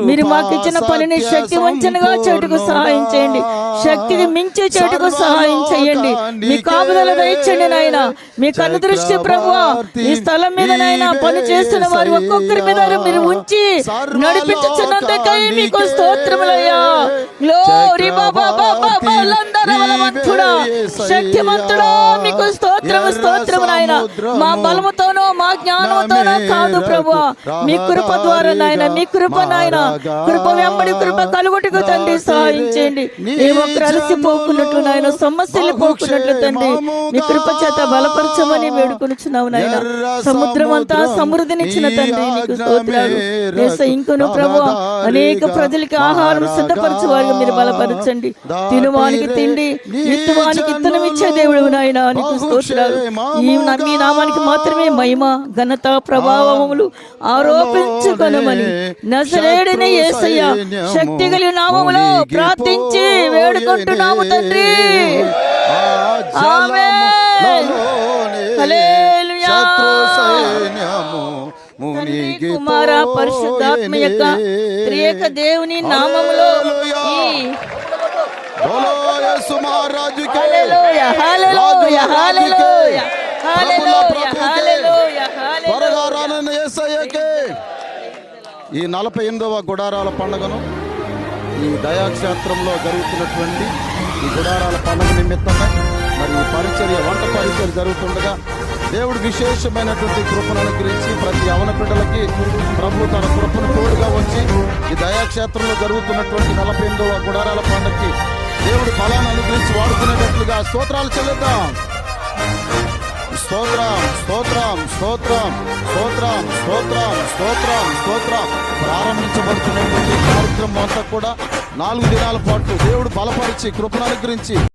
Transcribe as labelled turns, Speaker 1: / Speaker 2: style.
Speaker 1: మీరు మాకు ఇచ్చిన పనిని శక్తి వంచనగా చేటుకు సహాయం చేయండి. శక్తికి మించి చేటుకు సహాయం చేయండి. మీ కాపుదల దయచండి నాయన. మీ కన్ను దృష్టి ప్రభువా ఈ స్థలం మీద నాయన పని చేస్తున్న వారు ఒక్కొక్కరి మీద మీరు ఉంచి నడిపించుచున్నందుకై మీకు స్తోత్రములయ్యా. గ్లోరీ బాబా శక్తిమంతుడా మీకు స్తోత్రము నాయన. మా బలముతోనో మా జ్ఞానంతోనో కాదు ప్రభువా, మీ కృప ద్వారా నాయన. మీ కృప నాయన, కృప వెంబడి కృప కలుగుటకు తండ్రి సహాయం చేయండి. ఏ ఒక్కరు అలసిపోకున్నట్లు నాయన, సమస్యలు పోకున్నట్లు తండ్రి మీ కృప చేత బలపరచమని వేడుకొనుచున్నావు నాయన. సముద్రం అంతా సమృద్ధినిచ్చిన తండ్రి నీకు స్తోత్రాలు. ఇంకొను ప్రభువా అనేక ప్రజలకి ఆహారం సిద్ధపరచువారుగా మీరు బలపరచండి. తినువానికి తిండి, విత్తువానికి ఇత్తనం ఇచ్చే దేవుడు నాయన నీకు స్తోత్రాలు. మీ నామానికి మాత్రమే మహిమ ఘనత ప్రభావములు ఆరోపించుకొనమని నజరేయుడైన యేసయ్య శక్తి కలిగిన నామములో ప్రార్థించి వేడుకుంటున్నాము తండ్రి. ఆమేన్. హల్లెలూయా. తండ్రి కుమార పరిశుద్ధాత్మ యొక్క త్రియేక దేవుని నామములో
Speaker 2: ఈ 48వ గుడారాల పండుగను ఈ దయాక్షేత్రంలో జరుగుతున్నటువంటి ఈ గుడారాల పండుగ నిమిత్తమై మరి పరిచర్య వంట పరిచర్య జరుగుతుండగా దేవుడు విశేషమైనటువంటి కృపను అనుగ్రహించి ప్రతి యవన బిడ్డలకి ప్రభు తన కృపను తోడుగా వచ్చి ఈ దయాక్షేత్రంలో జరుగుతున్నటువంటి 48వ గుడారాల పండుగకి దేవుడు బలాన్ని అనుగ్రహించి వాడుకునేటట్లుగా స్తోత్రాలు చెల్లిద్దాం. స్తోత్రం స్తోత్రం స్తోత్రం స్తోత్రం స్తోత్రం స్తోత్రం స్తోత్రం. ప్రారంభించబడుతున్నటువంటి కార్యక్రమం అంతా కూడా 4 దినాల పాటు దేవుడు బలపరిచి కృపను అనుగ్రహించి